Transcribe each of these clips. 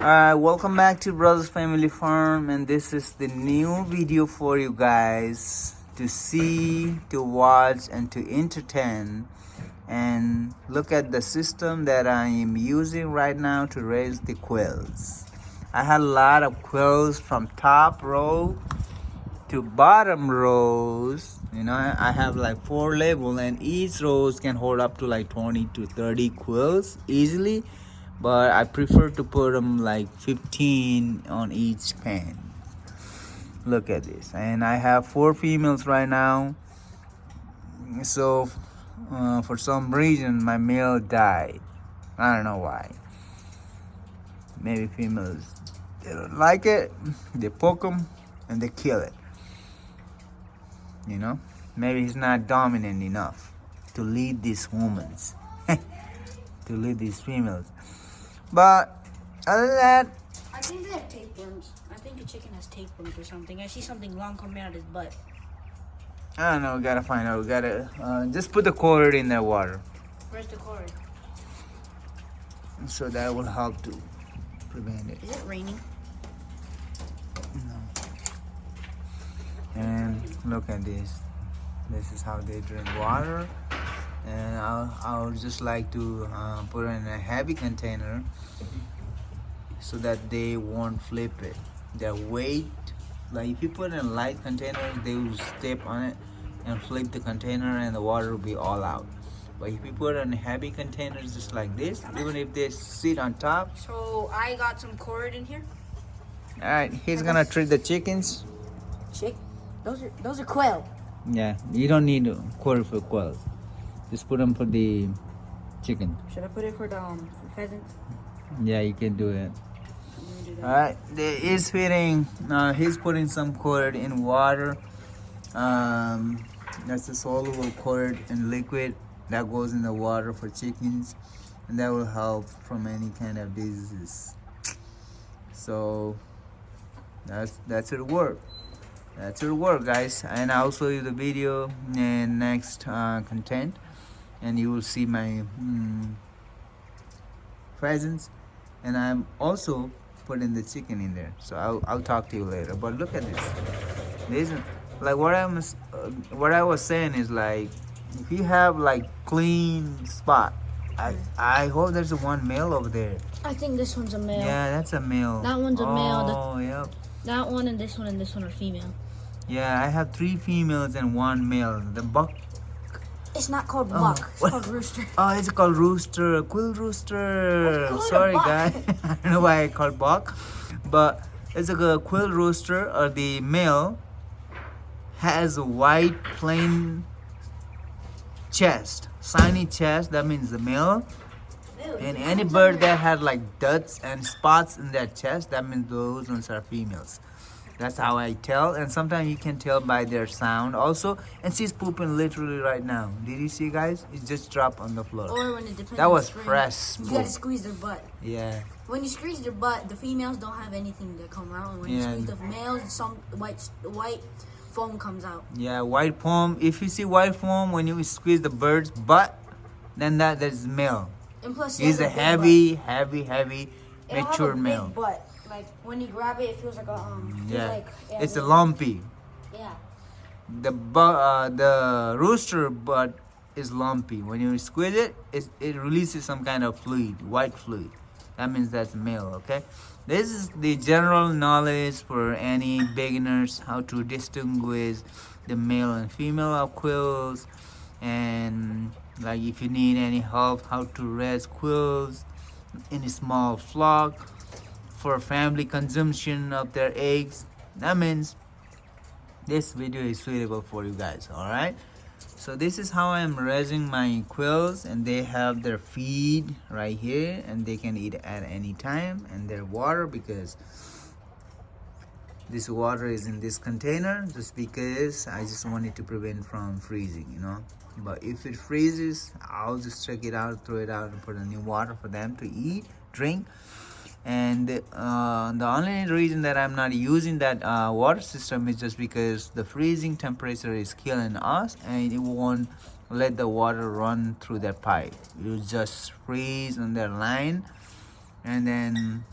Welcome back to Brothers Family Farm, and this is the new video for you guys to see, to watch, and to entertain. And look at the system that I am using right now to raise the quills. I had a lot of quills from top row to bottom rows. You know, I have like 4 labels, and each rows can hold up to like 20 to 30 quills easily, but I prefer to put them like 15 on each pen. Look at this, and I have 4 females right now. So for some reason my male died. I don't know why. Maybe females, they don't like it, they poke them and they kill it. You know, maybe he's not dominant enough to lead these humans, to lead these females. But other than that, I think they have tapeworms. I think a chicken has tapeworms or something. I see something long coming out of his butt. I don't know. We gotta find out. We gotta just put the cord in the water. Where's the cord? So that will help to prevent it. Is it raining? No. And look at this. This is how they drink water. And I'll just like to put it in a heavy container so that they won't flip it. Their weight, like if you put it in a light container, they will step on it and flip the container and the water will be all out. But if you put it in heavy containers just like this, even if they sit on top. So I got some cord in here. All right, he's gonna treat the chickens. Those are quail. Yeah, you don't need a quarter for quails. Just put them for the chicken. Should I put it for the for pheasants? Yeah, you can do it. Do that. All right, there is feeding. He's putting some cord in water. That's a soluble cord in liquid that goes in the water for chickens, and that will help from any kind of diseases. So that's it work. That's it work, guys. And I'll show you the video in next content, and you will see my pheasants, and I'm also putting the chicken in there. So I'll talk to you later. But look at this. This is like what I was saying is, like, if you have like clean spot, I hope there's one male over there. I think this one's a male. Yeah, that's a male. That one's a male. Oh, yep. That one and this one are female. Yeah, I have 3 females and 1 male. The buck. It's not called buck. It's called rooster. Oh, it's called rooster, quill rooster. Sorry, guys. I don't know why I called buck, but it's a quill rooster. Or the male has a white plain chest, shiny chest. That means the male. And any bird that had like dots and spots in their chest, that means those ones are females. That's how I tell, and sometimes you can tell by their sound also. And she's pooping literally right now. Did you see, guys? It just dropped on the floor. Or when it depends. That was fresh. You gotta squeeze their butt. Yeah. When you squeeze their butt, the females don't have anything to come out. And when you squeeze the males, some white foam comes out. Yeah, white foam. If you see white foam when you squeeze the bird's butt, then that's male. And plus, he's a heavy, it'll mature have a male. Big butt. Like when you grab it, it feels like a It's a lumpy. Yeah. The rooster butt is lumpy. When you squeeze it, it releases some kind of fluid, white fluid. That means that's male. Okay. This is the general knowledge for any beginners, how to distinguish the male and female of quills, and like if you need any help how to raise quills in a small flock for family consumption of their eggs, that means this video is suitable for you guys. All right, so this is how I am raising my quills, and they have their feed right here, and they can eat at any time, and their water, because this water is in this container just because I just wanted to prevent from freezing, you know. But if it freezes, I'll just check it out, throw it out, and put a new water for them to eat, drink. And the only reason that I'm not using that water system is just because the freezing temperature is killing us, and it won't let the water run through that pipe. You just freeze on that line, and then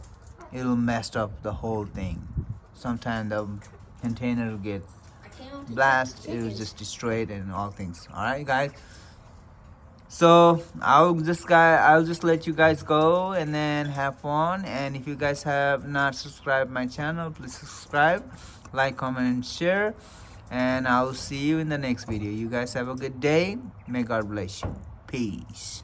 it'll mess up the whole thing. Sometimes the container will get I came up to blast, check it will chickens. just destroy it and all things. All right, guys. So I'll just let you guys go and then have fun. And if you guys have not subscribed my channel, please subscribe, like, comment, and share. And I'll see you in the next video. You guys have a good day. May God bless you. Peace.